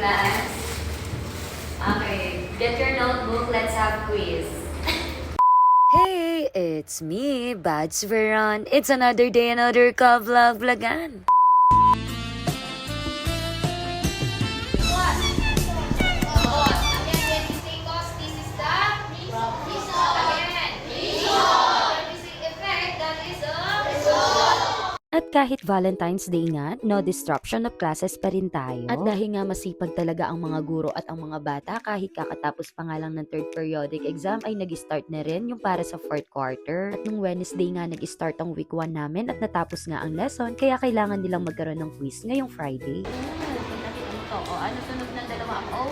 class? Okay, get your notebook, let's have quiz. Hey, it's me, Bads Veron. It's another day, another ka-vlog-vlogan. At kahit Valentine's Day nga, no disruption of classes pa rin tayo. At dahil nga masipag talaga ang mga guro at ang mga bata, kahit kakatapos pa nga lang ng third periodic exam ay nag-start na rin yung para sa fourth quarter. At nung Wednesday nga nag-start ang week 1 namin at natapos nga ang lesson, kaya kailangan nilang magkaroon ng quiz ngayong Friday. Ano tunog ng dalawa ako?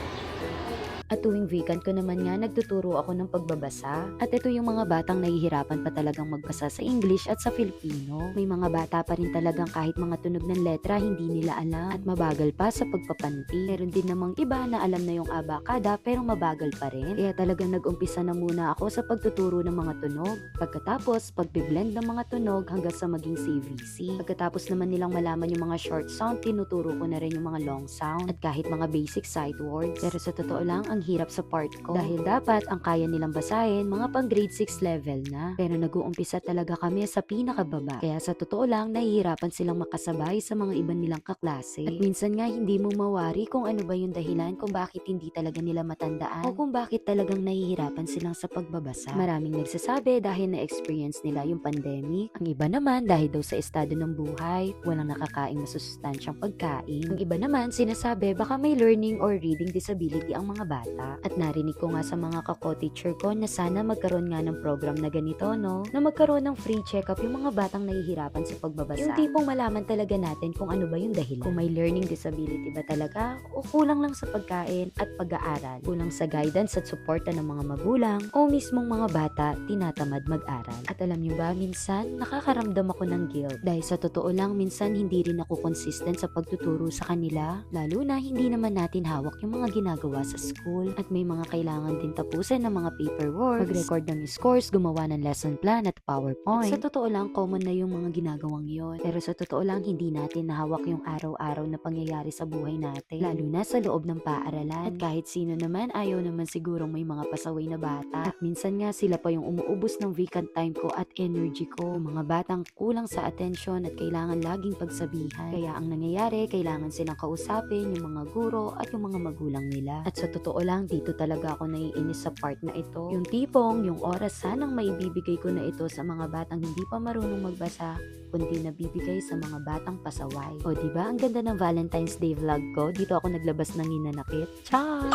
At tuwing weekend ko naman nga, nagtuturo ako ng pagbabasa. At ito yung mga batang nahihirapan pa talagang magbasa sa English at sa Filipino. May mga bata pa rin talagang kahit mga tunog ng letra, hindi nila alam. At mabagal pa sa pagpapanti. Meron din namang iba na alam na yung abakada pero mabagal pa rin. Kaya talagang nag-umpisa na muna ako sa pagtuturo ng mga tunog. Pagkatapos, pagbiblend ng mga tunog hanggang sa maging CVC. Pagkatapos naman nilang malaman yung mga short sound, tinuturo ko na rin yung mga long sound. At kahit mga basic sight words. Pero sa totoo lang, ang hirap sa part ko. Dahil dapat ang kaya nilang basahin, mga pang grade 6 level na. Pero nag-uumpisa talaga kami sa pinakababa. Kaya sa totoo lang, nahihirapan silang makasabay sa mga iba nilang kaklase. At minsan nga, hindi mo mawari kung ano ba yung dahilan kung bakit hindi talaga nila matandaan o kung bakit talagang nahihirapan silang sa pagbabasa. Maraming nagsasabi dahil na-experience nila yung pandemic. Ang iba naman dahil daw sa estado ng buhay, walang nakakaing masusustansyang pagkain. Ang iba naman sinasabi baka may learning or reading disability ang mga bata. At narinig ko nga sa mga kako-teacher ko na sana magkaroon nga ng program na ganito, no? Na magkaroon ng free check-up yung mga batang nahihirapan sa pagbabasa. Yung tipong malaman talaga natin kung ano ba yung dahilan. Kung may learning disability ba talaga o kulang lang sa pagkain at pag-aaral. Kulang sa guidance at suporta ng mga magulang o mismong mga bata tinatamad mag-aral. At alam nyo ba, minsan nakakaramdam ako ng guilt. Dahil sa totoo lang, minsan hindi rin ako consistent sa pagtuturo sa kanila. Lalo na hindi naman natin hawak yung mga ginagawa sa school. At may mga kailangan din tapusin ng mga paperwork, mag-record ng scores, gumawa ng lesson plan at PowerPoint. At sa totoo lang, common na yung mga ginagawang yon. Pero sa totoo lang, hindi natin nahawak yung araw-araw na pangyayari sa buhay natin. Lalo na sa loob ng paaralan. At kahit sino naman, ayaw naman sigurong may mga pasaway na bata. At minsan nga, sila pa yung umuubos ng vacant time ko at energy ko. Yung mga batang kulang sa atensyon at kailangan laging pagsabihan. Kaya ang nangyayari, kailangan silang kausapin yung mga guro at yung mga magulang nila. At sa totoo lang, dito talaga ako naiinis sa part na ito. Yung tipong, yung oras sanang maibibigay ko na ito sa mga batang hindi pa marunong magbasa, kundi nabibigay sa mga batang pasaway. O diba, ang ganda ng Valentine's Day vlog ko? Dito ako naglabas ng hinanakit. Char!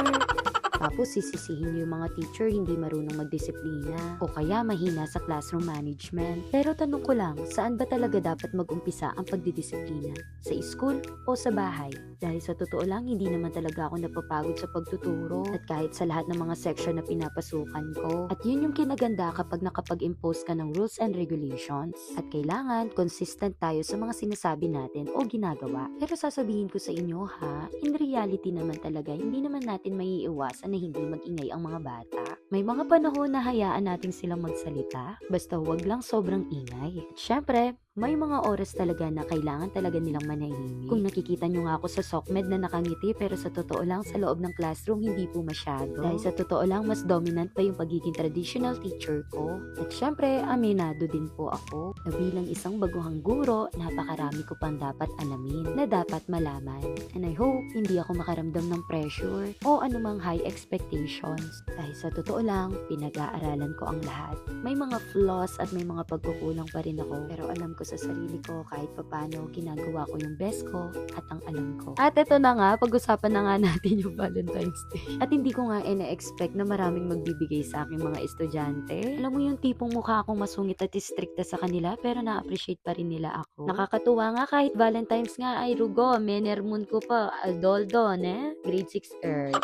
Tapos sisisihin yung mga teacher hindi marunong magdisiplina o kaya mahina sa classroom management. Pero tanong ko lang, saan ba talaga dapat mag-umpisa ang pagdidisiplina? Sa school o sa bahay? Dahil sa totoo lang, hindi naman talaga ako napapagod sa pagtuturo at kahit sa lahat ng mga section na pinapasukan ko. At yun yung kinaganda kapag nakapag-impose ka ng rules and regulations. At kailangan consistent tayo sa mga sinasabi natin o ginagawa. Pero sasabihin ko sa inyo ha, in reality naman talaga, hindi naman natin maiiwasan na hindi mag-ingay ang mga bata. May mga panahon na hayaan natin silang magsalita, basta huwag lang sobrang ingay. At syempre, may mga oras talaga na kailangan talaga nilang manahimik. Kung nakikita nyo nga ako sa SOCMED na nakangiti pero sa totoo lang sa loob ng classroom hindi po masyado. Dahil sa totoo lang mas dominant pa yung pagiging traditional teacher ko. At syempre, aminado din po ako na bilang isang baguhang guro, napakarami ko pang dapat alamin na dapat malaman. And I hope hindi ako makaramdam ng pressure o anumang high expectations. Dahil sa totoo lang, pinag-aaralan ko ang lahat. May mga flaws at may mga pagkukulang pa rin ako pero alam ko sa sarili ko kahit papano ginagawa ko yung best ko at ang alam ko. At eto na nga, pag-usapan na nga natin yung Valentine's Day. At hindi ko nga ina-expect na maraming magbibigay sa aking mga estudyante. Alam mo yung tipong mukha akong masungit at stricta sa kanila pero na-appreciate pa rin nila ako. Nakakatuwa nga kahit Valentine's nga ay rugo, menermon ko pa, aldoldon grade 6 Earth.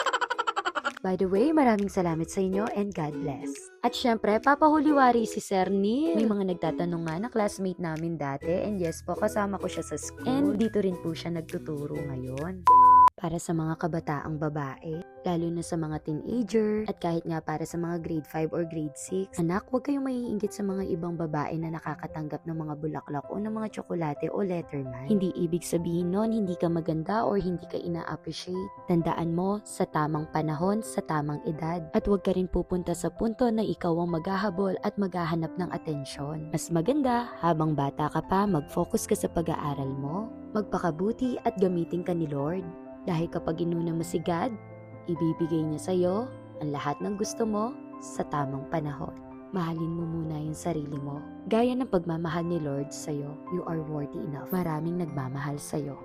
By the way, maraming salamat sa inyo and God bless. At syempre, papahuliwari si Sir Neil. May mga nagtatanong nga na classmate namin dati and yes po, kasama ko siya sa school. And dito rin po siya nagtuturo ngayon. para sa mga kabataang babae, lalo na sa mga teenager at kahit nga para sa mga grade 5 or grade 6. Anak, huwag kayong maiinggit sa mga ibang babae na nakakatanggap ng mga bulaklak o ng mga tsokolate o letterman. Hindi ibig sabihin nun hindi ka maganda or hindi ka ina-appreciate. Tandaan mo, sa tamang panahon, sa tamang edad. At huwag ka rin pupunta sa punto na ikaw ang maghahabol at maghahanap ng atensyon. Mas maganda, habang bata ka pa, mag-focus ka sa pag-aaral mo, magpakabuti at gamitin ka ni Lord. Dahil kapag inuna mo si God, ibibigay niya sa'yo ang lahat ng gusto mo sa tamang panahon. Mahalin mo muna yung sarili mo. Gaya ng pagmamahal ni Lord sa'yo, you are worthy enough. Maraming nagmamahal sa'yo.